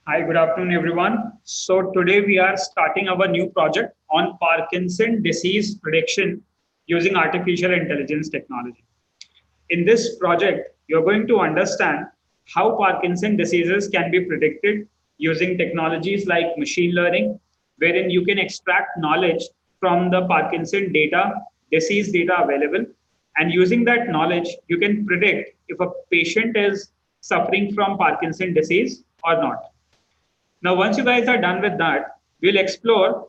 Hi, good afternoon, everyone. So today we are starting our new project on Parkinson disease prediction using artificial intelligence technology. In this project, you're going to understand how Parkinson diseases can be predicted using technologies like machine learning, wherein you can extract knowledge from the Parkinson data, disease data available, and using that knowledge, you can predict if a patient is suffering from Parkinson disease or not. Now, once you guys are done with that, we'll explore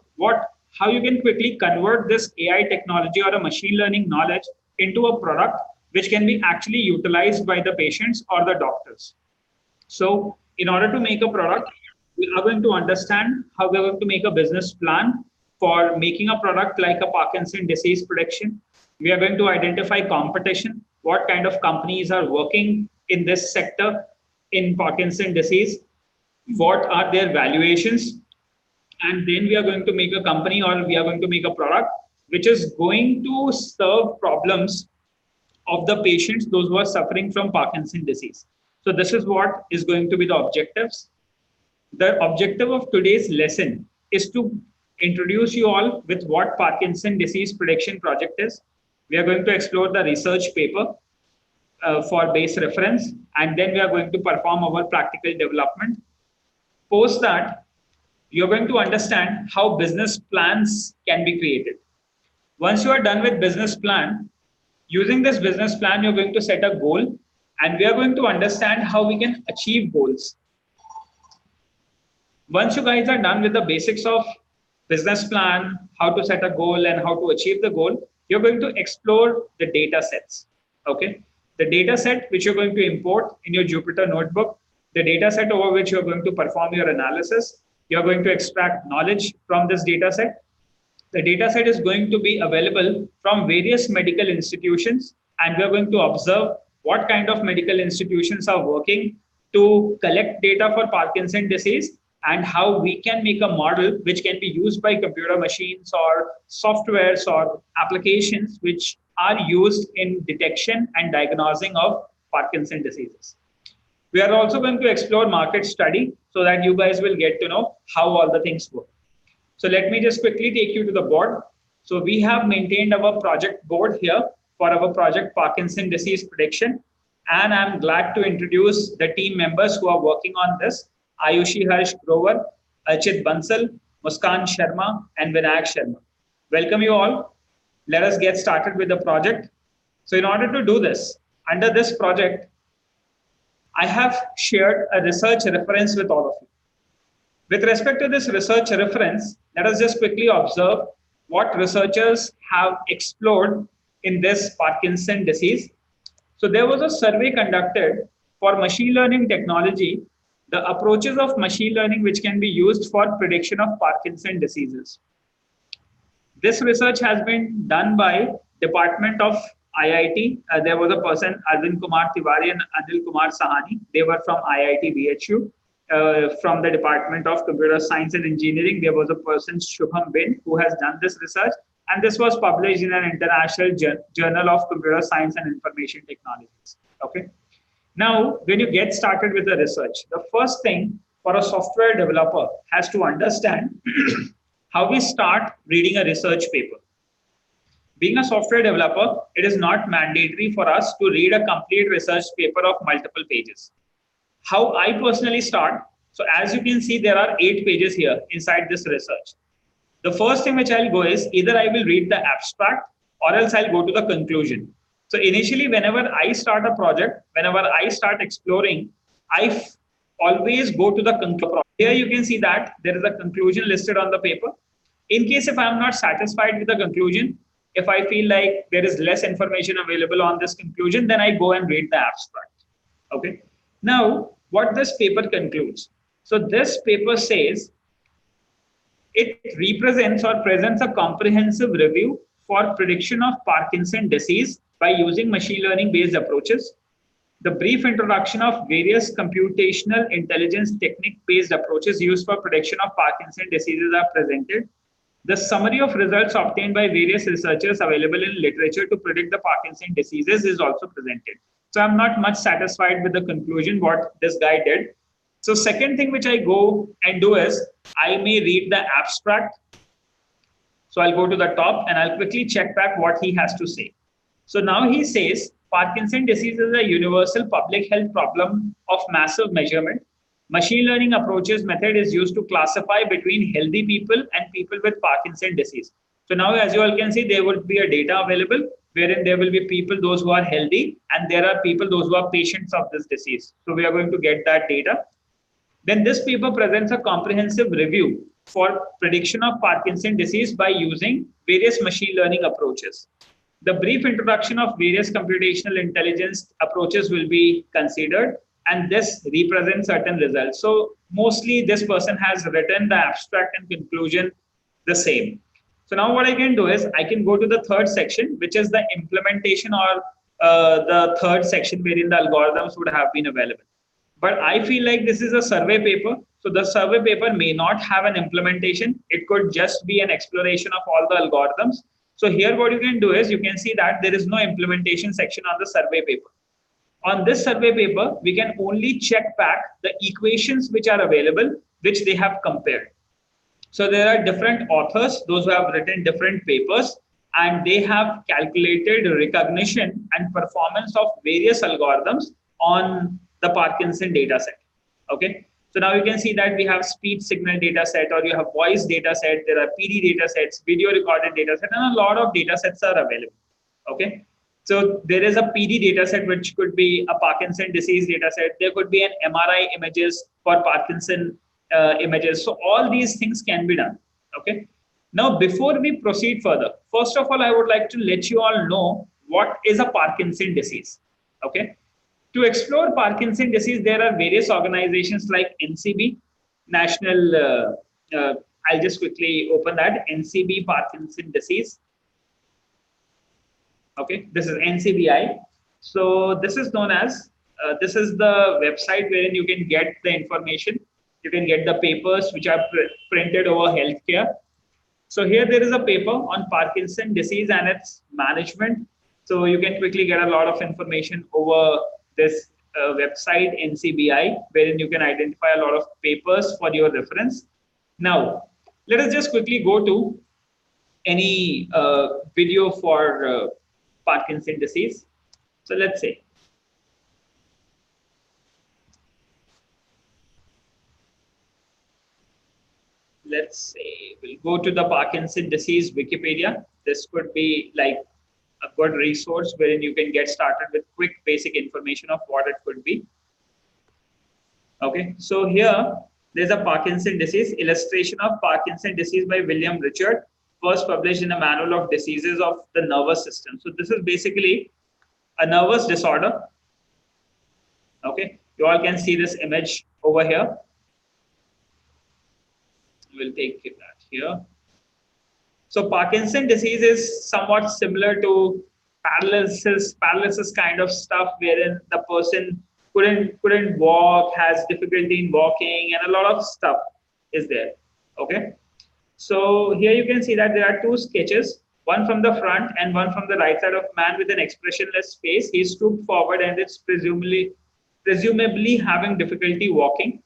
how you can quickly convert this AI technology or a machine learning knowledge into a product which can be actually utilized by the patients or the doctors. So, in order to make a product, we are going to understand how we're going to make a business plan for making a product like a Parkinson disease prediction. We are going to identify competition, what kind of companies are working in this sector in Parkinson disease, what are their valuations, and then we are going to make a company or we are going to make a product which is going to serve problems of the patients, those who are suffering from Parkinson disease. So this is what is going to be the objectives. The objective of today's lesson is to introduce you all with what Parkinson disease prediction project is. We are going to explore the research paper for base reference, and then we are going to perform our practical development. Post that, you're going to understand how business plans can be created. Once you are done with business plan, using this business plan, you're going to set a goal, and we are going to understand how we can achieve goals. Once you guys are done with the basics of business plan, how to set a goal and how to achieve the goal, you're going to explore the data sets. Okay. The data set which you're going to import in your Jupyter notebook, the data set over which you're going to perform your analysis, you're going to extract knowledge from this data set. The data set is going to be available from various medical institutions, and we're going to observe what kind of medical institutions are working to collect data for Parkinson disease and how we can make a model which can be used by computer machines or softwares or applications which are used in detection and diagnosing of Parkinson diseases. We are also going to explore market study so that you guys will get to know how all the things work. So let me just quickly take you to the board. So we have maintained our project board here for our project Parkinson disease prediction. And I'm glad to introduce the team members who are working on this: Ayushi Harsh Grover, Archit Bansal, Muskan Sharma, and Vinayak Sharma. Welcome you all. Let us get started with the project. So in order to do this, under this project, I have shared a research reference with all of you. With respect to this research reference, let us just quickly observe what researchers have explored in this Parkinson disease. So there was a survey conducted for machine learning technology, the approaches of machine learning which can be used for prediction of Parkinson diseases. This research has been done by Department of IIT. There was a person, Arvind Kumar Tiwari and Anil Kumar Sahani. They were from IIT BHU. From the Department of Computer Science and Engineering, there was a person, Shubham Bin, who has done this research. And this was published in an international journal of computer science and information technologies. Okay. Now, when you get started with the research, the first thing for a software developer has to understand how we start reading a research paper. Being a software developer, it is not mandatory for us to read a complete research paper of multiple pages. How I personally start, so as you can see, there are 8 pages here inside this research. The first thing which I'll go is either I will read the abstract or else I'll go to the conclusion. So initially, whenever I start a project, whenever I start exploring, I always go to the conclusion. Here you can see that there is a conclusion listed on the paper. In case if I'm not satisfied with the conclusion, if I feel like there is less information available on this conclusion, then I go and read the abstract. Okay. Now, what this paper concludes. So this paper says it represents or presents a comprehensive review for prediction of Parkinson disease by using machine learning based approaches. The brief introduction of various computational intelligence technique based approaches used for prediction of Parkinson diseases are presented. The summary of results obtained by various researchers available in literature to predict the Parkinson diseases is also presented. So I'm not much satisfied with the conclusion what this guy did. So second thing which I go and do is I may read the abstract. So I'll go to the top and I'll quickly check back what he has to say. So now he says Parkinson disease is a universal public health problem of massive measurement. Machine learning approaches method is used to classify between healthy people and people with Parkinson disease. So now, as you all can see, there will be a data available wherein there will be people, those who are healthy, and there are people, those who are patients of this disease. So we are going to get that data. Then this paper presents a comprehensive review for prediction of Parkinson disease by using various machine learning approaches. The brief introduction of various computational intelligence approaches will be considered, and this represents certain results. So mostly this person has written the abstract and conclusion the same. So now what I can do is I can go to the third section, which is the implementation, or the third section wherein the algorithms would have been available. But I feel like this is a survey paper. So the survey paper may not have an implementation. It could just be an exploration of all the algorithms. So here what you can do is you can see that there is no implementation section on the survey paper. On this survey paper, we can only check back the equations which are available, which they have compared. So there are different authors, those who have written different papers, and they have calculated recognition and performance of various algorithms on the Parkinson data set. Okay. So now you can see that we have speech signal data set, or you have voice data set, there are PD data sets, video recorded data set, and a lot of data sets are available. Okay. So there is a PD data set, which could be a Parkinson disease data set. There could be an MRI images for Parkinson images. So all these things can be done. Okay. Now, before we proceed further, first of all, I would like to let you all know what is a Parkinson disease. Okay. To explore Parkinson disease, there are various organizations like NCB, I'll just quickly open that, NCB Parkinson Disease. Okay, this is NCBI. So this is known as, this is the website wherein you can get the information. You can get the papers which are printed over healthcare. So here there is a paper on Parkinson disease and its management. So you can quickly get a lot of information over this website NCBI, wherein you can identify a lot of papers for your reference. Now, let us just quickly go to any video for Parkinson disease. So let's say, we'll go to the Parkinson disease Wikipedia. This could be like a good resource wherein you can get started with quick basic information of what it could be. Okay, so here there's a Parkinson disease, illustration of Parkinson disease by William Richard, first published in a manual of diseases of the nervous system. So this is basically a nervous disorder. Okay, you all can see this image over here. We'll take that here. So Parkinson disease is somewhat similar to paralysis kind of stuff, wherein the person couldn't walk, has difficulty in walking, and a lot of stuff is there. Okay. So here you can see that there are two sketches, one from the front and one from the right side of man with an expressionless face. He stooped forward and it's presumably having difficulty walking.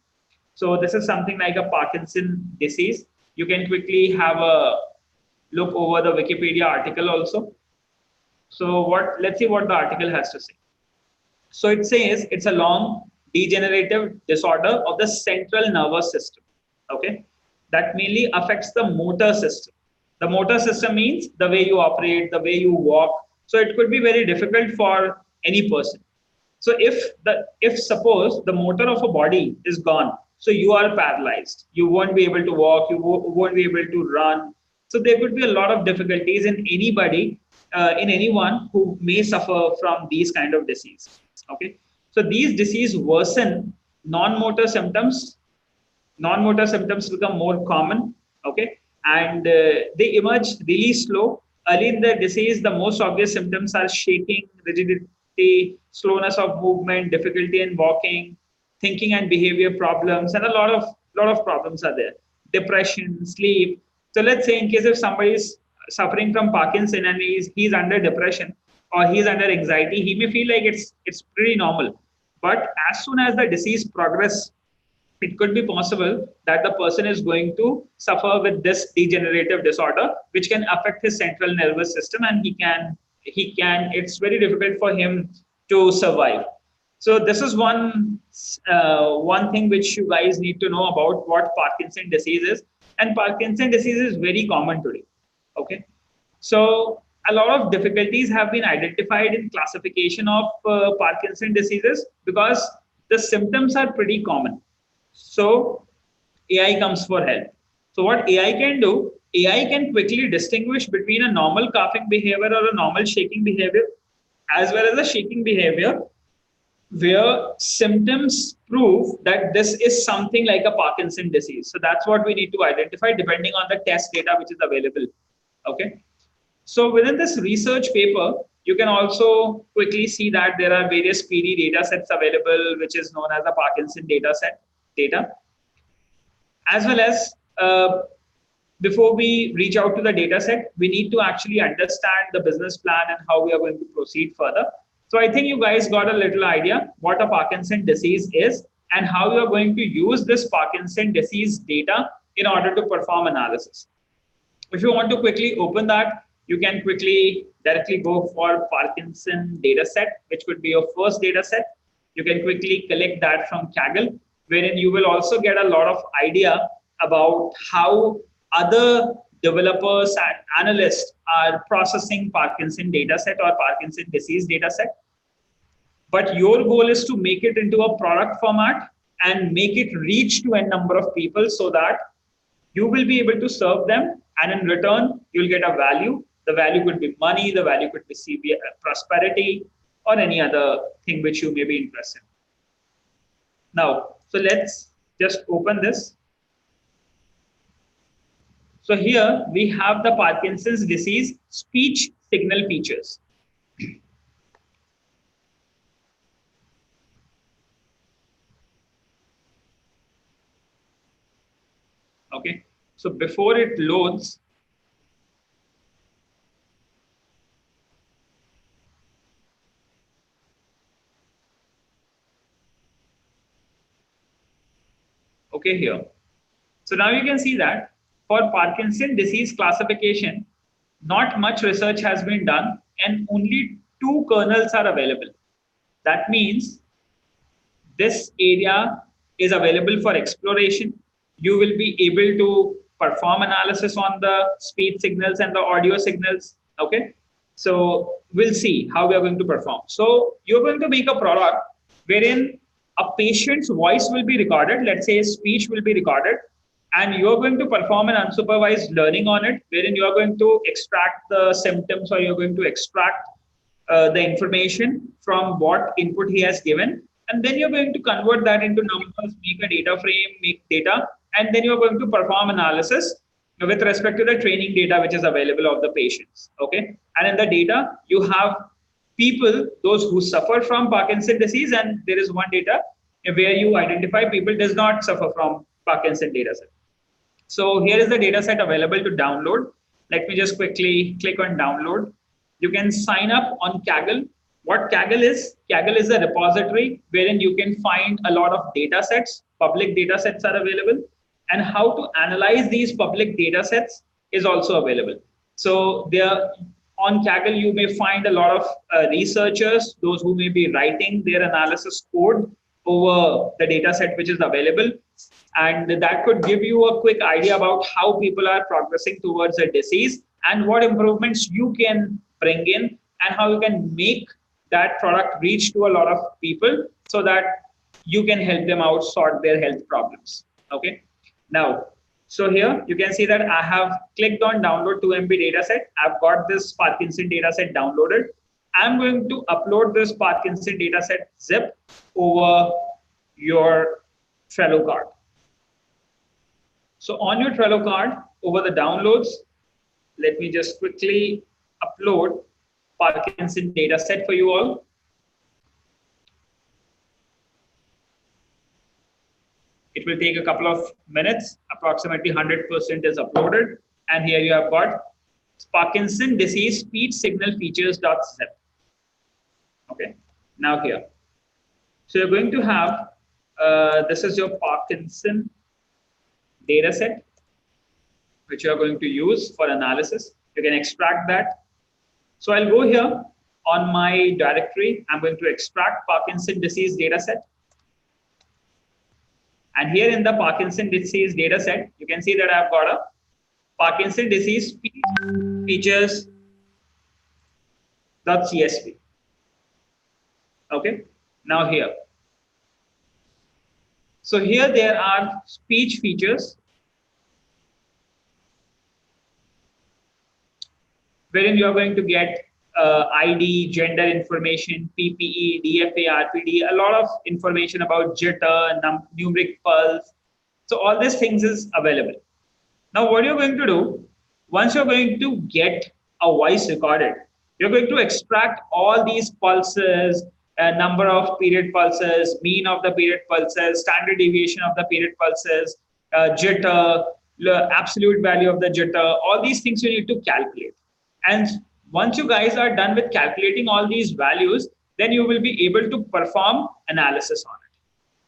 So this is something like a Parkinson disease. You can quickly have a look over the Wikipedia article also. So let's see what the article has to say. So it says it's a long degenerative disorder of the central nervous system. Okay, that mainly affects the motor system. The motor system means the way you operate, the way you walk. So it could be very difficult for any person. So if suppose the motor of a body is gone, so you are paralyzed, you won't be able to walk, you won't be able to run. So there could be a lot of difficulties in anybody, in anyone who may suffer from these kind of disease. Okay, so these disease worsen, non-motor symptoms become more common. Okay, and they emerge really slow. Early in the disease, the most obvious symptoms are shaking, rigidity, slowness of movement, difficulty in walking, thinking and behavior problems, and a lot of problems are there. Depression, sleep. So let's say in case if somebody is suffering from Parkinson and he's under depression or he's under anxiety, he may feel like it's pretty normal. But as soon as the disease progress it could be possible that the person is going to suffer with this degenerative disorder, which can affect his central nervous system, and it's very difficult for him to survive. So this is one thing which you guys need to know about what Parkinson disease is, and Parkinson disease is very common today. Okay, so a lot of difficulties have been identified in classification of Parkinson diseases because the symptoms are pretty common. So AI comes for help. So what AI can do, AI can quickly distinguish between a normal coughing behavior or a normal shaking behavior, as well as a shaking behavior where symptoms prove that this is something like a Parkinson disease. So that's what we need to identify depending on the test data which is available. Okay. So within this research paper, you can also quickly see that there are various PD data sets available, which is known as the Parkinson data, as well as before we reach out to the data set, we need to actually understand the business plan and how we are going to proceed further. So I think you guys got a little idea what a Parkinson disease is and how you are going to use this Parkinson disease data in order to perform analysis. If you want to quickly open that, you can quickly directly go for Parkinson data set, which could be your first data set. You can quickly collect that from Kaggle, wherein you will also get a lot of idea about how other developers and analysts are processing Parkinson data set or Parkinson disease data set. But your goal is to make it into a product format and make it reach to a number of people so that you will be able to serve them, and in return, you'll get a value. The value could be money, the value could be CBA, prosperity, or any other thing which you may be interested in. Now, so let's just open this. So here we have the Parkinson's disease speech signal features. Okay, so before it loads, okay, here. So now you can see that for Parkinson disease classification, not much research has been done and only 2 kernels are available. That means this area is available for exploration. You will be able to perform analysis on the speech signals and the audio signals. Okay, so we'll see how we are going to perform. So you're going to make a product wherein a patient's voice will be recorded. Let's say speech will be recorded, and you're going to perform an unsupervised learning on it, wherein you're going to extract the symptoms or you're going to extract the information from what input he has given. And then you're going to convert that into numbers, make a data frame, make data, and then you're going to perform analysis with respect to the training data which is available of the patients. Okay, and in the data, you have people, those who suffer from Parkinson disease, and there is one data where you identify people does not suffer from Parkinson data set. So here is the data set available to download. Let me just quickly click on download. You can sign up on Kaggle. What Kaggle is a repository wherein you can find a lot of data sets, public data sets are available, and how to analyze these public data sets is also available. So there on Kaggle, you may find a lot of researchers, those who may be writing their analysis code over the data set which is available. And that could give you a quick idea about how people are progressing towards a disease and what improvements you can bring in and how you can make that product reach to a lot of people so that you can help them out sort their health problems. Okay. Now, so here you can see that I have clicked on download 2 MB dataset. I've got this Parkinson dataset downloaded. I'm going to upload this Parkinson dataset zip over your Trello card. So on your Trello card, over the downloads, let me just quickly upload Parkinson dataset for you all. It will take a couple of minutes, approximately 100% is uploaded. And here you have got Parkinson disease speech signal features.zip. Okay, now here. So you're going to have This is your Parkinson data set, which you are going to use for analysis. You can extract that. So I'll go here on my directory. I'm going to extract Parkinson disease data set. And here in the Parkinson disease data set, you can see that I've got a Parkinson disease features.csv. Okay, now here. So here there are speech features wherein you are going to get ID, gender information, PPE, DFA, RPD, a lot of information about jitter, numeric pulse. So all these things is available. Now what you're going to do, once you're going to get a voice recorded, you're going to extract all these pulses, number of period pulses, mean of the period pulses, standard deviation of the period pulses, jitter, absolute value of the jitter, all these things you need to calculate. And once you guys are done with calculating all these values, then you will be able to perform analysis on it.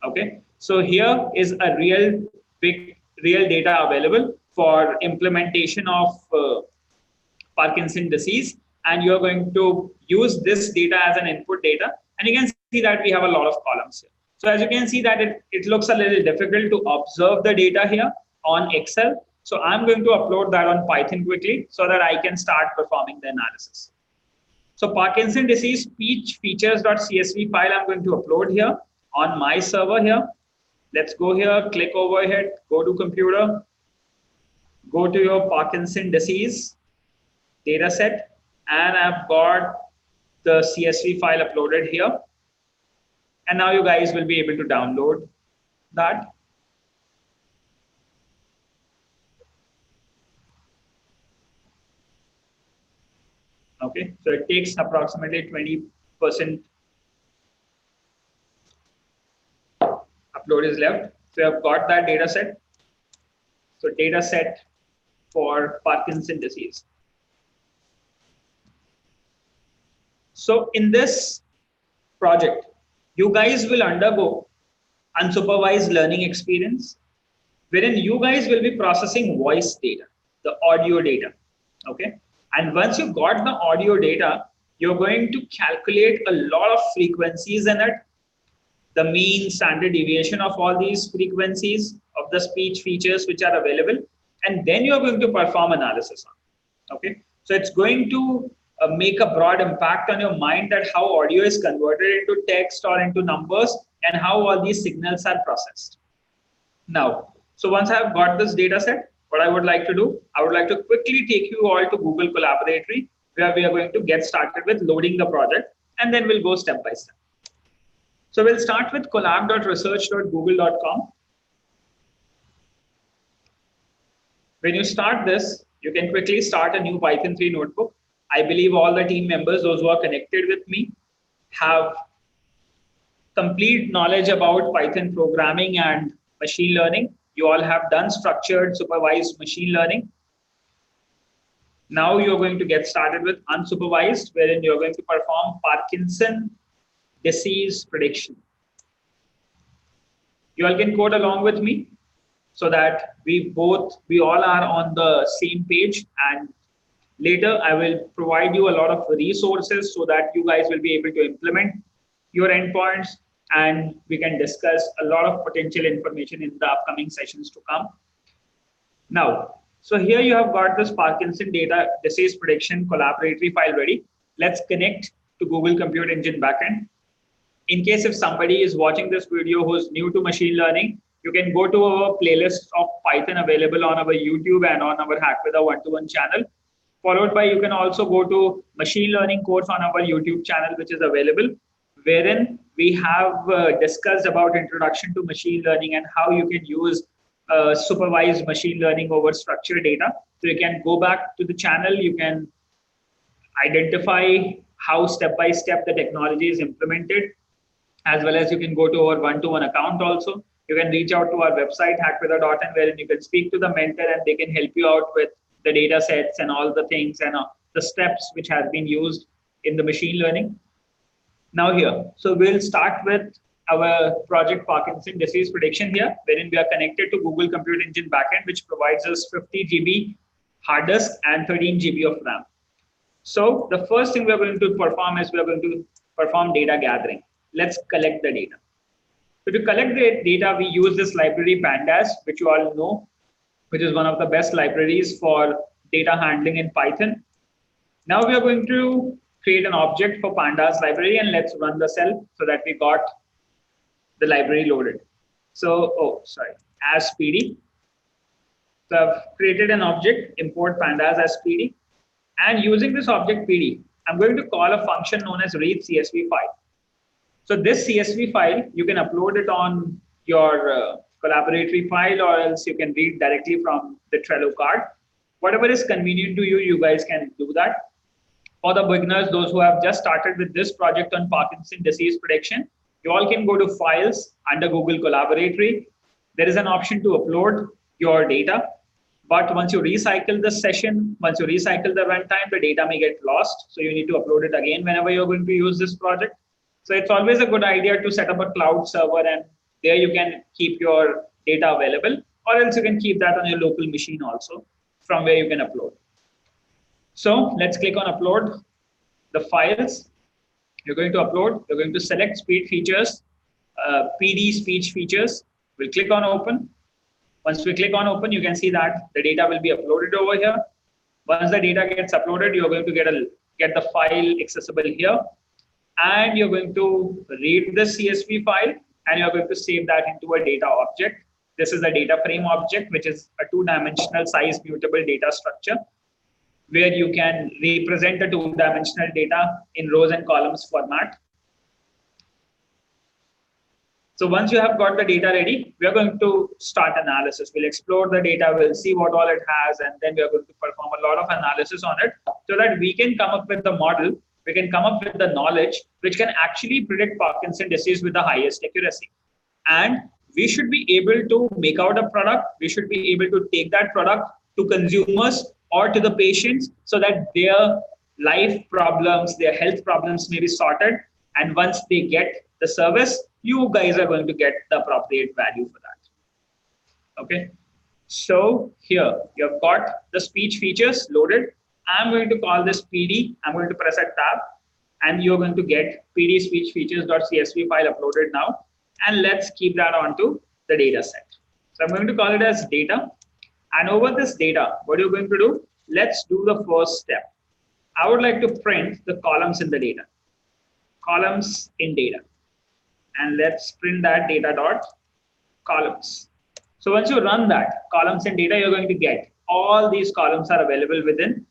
Okay, so here is a real data available for implementation of Parkinson disease, and you're going to use this data as an input data, and you can see that we have a lot of columns here. So as you can see that it looks a little difficult to observe the data here on Excel. So I'm going to upload that on Python quickly so that I can start performing the analysis. So Parkinson disease speech features.csv file I'm going to upload here on my server here. Let's go here, click over here, go to computer, go to your Parkinson disease data set, and I've got the CSV file uploaded here. And now you guys will be able to download that. Okay, so it takes approximately 20% upload is left. So I've got that data set. So data set for Parkinson disease. So in this project, you guys will undergo unsupervised learning experience, wherein you guys will be processing voice data, the audio data. Okay. And once you got the audio data, you're going to calculate a lot of frequencies in it, the mean, standard deviation of all these frequencies of the speech features which are available, and then you're going to perform analysis on it. Okay, so it's going to make a broad impact on your mind that how audio is converted into text or into numbers and how all these signals are processed. Now, so once I've got this data set, what I would like to do, I would like to quickly take you all to Google Collaboratory, where we are going to get started with loading the project, and then we'll go step by step. So we'll start with collab.research.google.com. When you start this, you can quickly start a new Python 3 notebook. I believe all the team members, those who are connected with me, have complete knowledge about Python programming and machine learning. You all have done structured supervised machine learning. Now you're going to get started with unsupervised, wherein you're going to perform Parkinson disease prediction. You all can code along with me so that we all are on the same page, and later I will provide you a lot of resources so that you guys will be able to implement your endpoints, and we can discuss a lot of potential information in the upcoming sessions to come. Now, so here you have got this Parkinson data disease prediction collaboratory file ready. Let's connect to Google Compute Engine backend. In case if somebody is watching this video who's new to machine learning, you can go to our playlist of Python available on our YouTube and on our Hack with a One-to-One channel. Followed by, you can also go to machine learning course on our YouTube channel, which is available, wherein we have discussed about introduction to machine learning and how you can use supervised machine learning over structured data. So you can go back to the channel, you can identify how step-by-step the technology is implemented, as well as you can go to our one-to-one account also. You can reach out to our website, hackwitha.in, wherein you can speak to the mentor and they can help you out with the data sets and all the things and the steps which have been used in the machine learning. Now here, so we'll start with our project Parkinson Disease Prediction here, wherein we are connected to Google Compute Engine backend, which provides us 50 GB hard disk and 13 GB of RAM. So the first thing we are going to perform is we are going to perform data gathering. Let's collect the data. So to collect the data, we use this library Pandas, which you all know, which is one of the best libraries for data handling in Python. Now we are going to create an object for Pandas library, and let's run the cell so that we got the library loaded. So, as PD. So I've created an object, import Pandas as PD. And using this object PD, I'm going to call a function known as read CSV file. So this CSV file, you can upload it on your collaboratory file, or else you can read directly from the Trello card. Whatever is convenient to you, you guys can do that. For the beginners, those who have just started with this project on Parkinson disease prediction, you all can go to Files under Google Collaboratory. There is an option to upload your data. But once you recycle the session, once you recycle the runtime, the data may get lost. So you need to upload it again whenever you're going to use this project. So it's always a good idea to set up a cloud server, and there you can keep your data available, or else you can keep that on your local machine also, from where you can upload. So let's click on upload the files. You're going to upload, you're going to select speed features, PD speech features. We'll click on open. Once we click on open, you can see that the data will be uploaded over here. Once the data gets uploaded, you're going to get the file accessible here. And you're going to read the CSV file, and you're going to save that into a data object. This is a data frame object, which is a two-dimensional size mutable data structure, where you can represent the two-dimensional data in rows and columns format. So once you have got the data ready, we are going to start analysis. We'll explore the data, we'll see what all it has, and then we are going to perform a lot of analysis on it so that we can come up with the model, we can come up with the knowledge which can actually predict Parkinson disease with the highest accuracy. And we should be able to make out a product, we should be able to take that product to consumers or to the patients so that their life problems, their health problems may be sorted. And once they get the service, you guys are going to get the appropriate value for that. Okay. So here you've got the speech features loaded. I'm going to call this PD. I'm going to press a tab, and you're going to get PD speech features.csv file uploaded now. And let's keep that onto the data set. So I'm going to call it as data. And over this data, what you're going to do, let's do the first step. I would like to print the columns in the data. Columns in data. And let's print that data dot columns. So once you run that columns in data, you're going to get all these columns are available within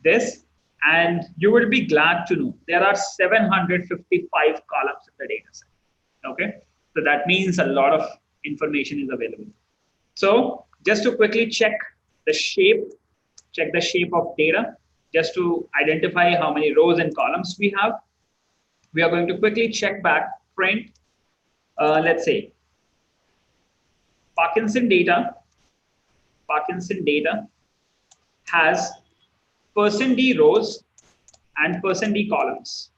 this, and you will be glad to know there are 755 columns in the data set. Okay, so that means a lot of information is available. So just to quickly check the shape of data, just to identify how many rows and columns we have, we are going to quickly check back, print, let's say, Parkinson data has %d rows and %d columns.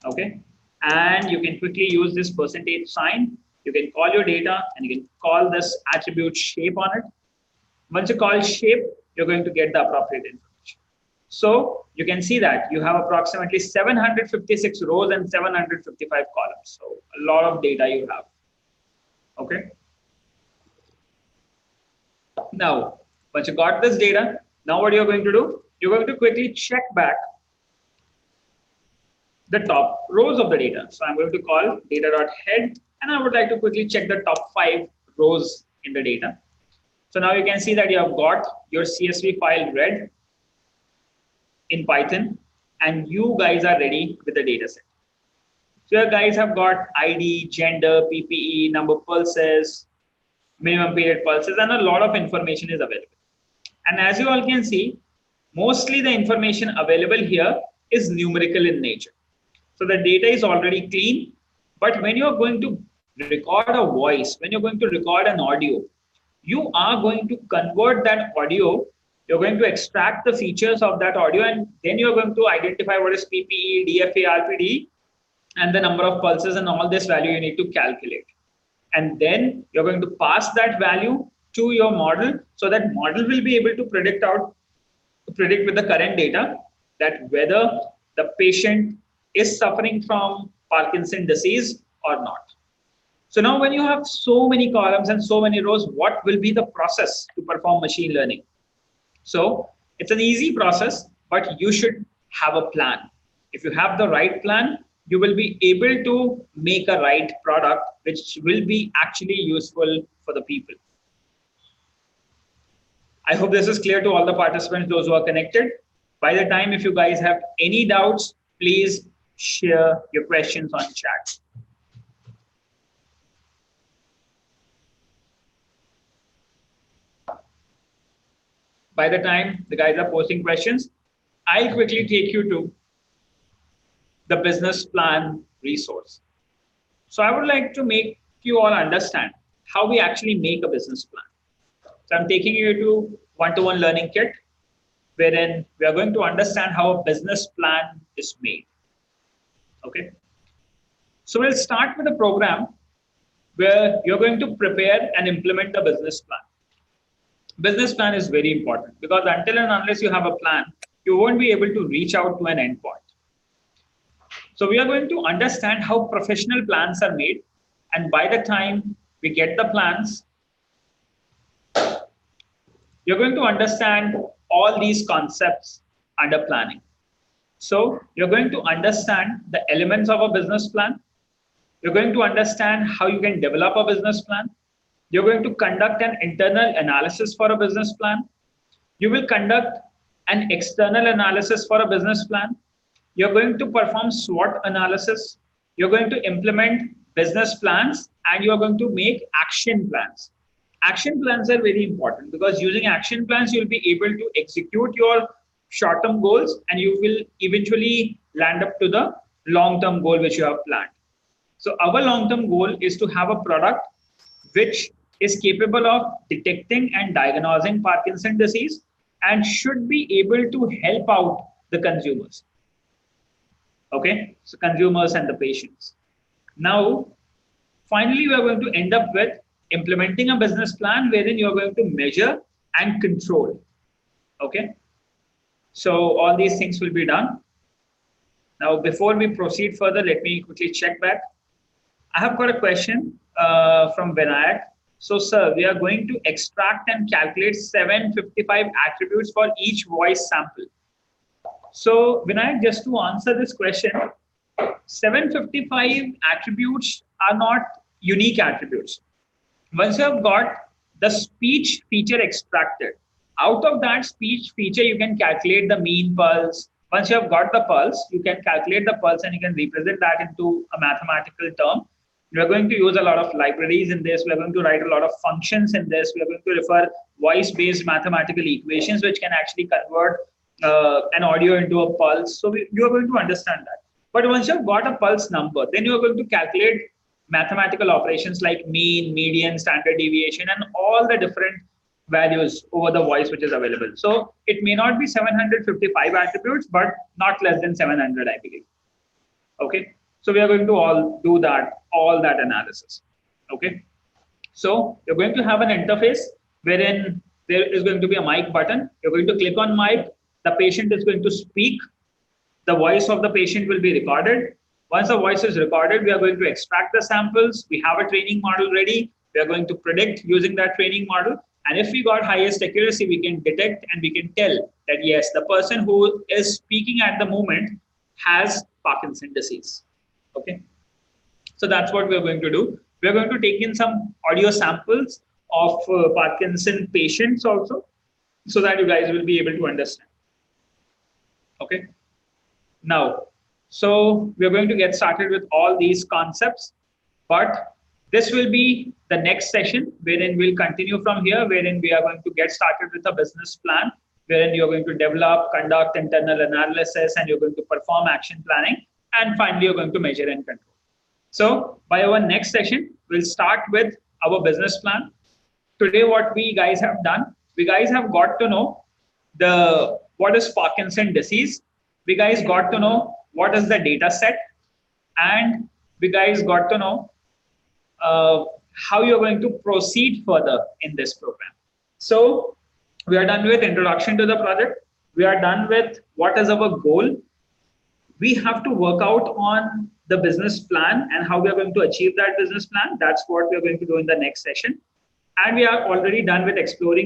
Okay, and you can quickly use this percentage sign. You can call your data and you can call this attribute shape on it. Once you call shape, you're going to get the appropriate information. So you can see that you have approximately 756 rows and 755 columns. So a lot of data you have. Okay. Now, once you got this data, now what you're going to do, you're going to quickly check back the top rows of the data. So I'm going to call data.head, and I would like to quickly check the top 5 rows in the data. So now you can see that you have got your CSV file read in Python, and you guys are ready with the data set. So you guys have got ID, gender, PPE, number of pulses, minimum period pulses, and a lot of information is available. And as you all can see, mostly the information available here is numerical in nature. So the data is already clean, but when you're going to record a voice, when you're going to record an audio, you are going to convert that audio, you're going to extract the features of that audio, and then you're going to identify what is PPE, DFA, RPD, and the number of pulses and all this value you need to calculate. And then you're going to pass that value to your model, so that model will be able to predict with the current data that whether the patient is suffering from Parkinson disease or not. So now when you have so many columns and so many rows, what will be the process to perform machine learning? So it's an easy process, but you should have a plan. If you have the right plan, you will be able to make a right product, which will be actually useful for the people. I hope this is clear to all the participants, those who are connected. By the time, if you guys have any doubts, please share your questions on chat. By the time the guys are posting questions, I'll quickly take you to the business plan resource. So I would like to make you all understand how we actually make a business plan. So I'm taking you to one-to-one learning kit, wherein we are going to understand how a business plan is made. Okay. So we'll start with a program where you're going to prepare and implement a business plan. Business plan is very important because until and unless you have a plan, you won't be able to reach out to an endpoint. So we are going to understand how professional plans are made. And by the time we get the plans, you're going to understand all these concepts under planning. So you're going to understand the elements of a business plan. You're going to understand how you can develop a business plan. You're going to conduct an internal analysis for a business plan. You will conduct an external analysis for a business plan. You're going to perform SWOT analysis. You're going to implement business plans, and you're going to make action plans. Action plans are very important because using action plans, you'll be able to execute your short-term goals, and you will eventually land up to the long-term goal which you have planned. So our long-term goal is to have a product which is capable of detecting and diagnosing Parkinson disease and should be able to help out the consumers. Okay, so consumers and the patients. Now, finally, we are going to end up with implementing a business plan wherein you're going to measure and control. Okay, so all these things will be done. Now, before we proceed further, let me quickly check back. I have got a question from Vinayak. So, sir, we are going to extract and calculate 755 attributes for each voice sample. So, Vinayak, just to answer this question, 755 attributes are not unique attributes. Once you have got the speech feature extracted, out of that speech feature, you can calculate the mean pulse. Once you have got the pulse, you can calculate the pulse and you can represent that into a mathematical term. We are going to use a lot of libraries in this. We are going to write a lot of functions in this. We are going to refer voice-based mathematical equations, which can actually convert an audio into a pulse. So you are going to understand that. But once you've got a pulse number, then you are going to calculate mathematical operations like mean, median, standard deviation, and all the different values over the voice which is available. So it may not be 755 attributes, but not less than 700, I believe. Okay. So we are going to all that analysis. Okay. So you're going to have an interface wherein there is going to be a mic button. You're going to click on mic. The patient is going to speak. The voice of the patient will be recorded. Once the voice is recorded, we are going to extract the samples. We have a training model ready. We are going to predict using that training model. And if we got highest accuracy, we can detect and we can tell that yes, the person who is speaking at the moment has Parkinson disease. Okay. So that's what we're going to do. We're going to take in some audio samples of Parkinson patients also, so that you guys will be able to understand. Okay. Now, so we're going to get started with all these concepts, but this will be the next session wherein we'll continue from here, wherein we are going to get started with a business plan, wherein you're going to develop, conduct internal analysis, and you're going to perform action planning. And finally, you're going to measure and control. So by our next session, we'll start with our business plan. Today, what we guys have done, we guys have got to know what is Parkinson disease. We guys got to know what is the data set. and we guys got to know how you're going to proceed further in this program. So we are done with introduction to the project. We are done with what is our goal. We have to work out on the business plan and how we are going to achieve that business plan. That's what we are going to do in the next session. And we are already done with exploring the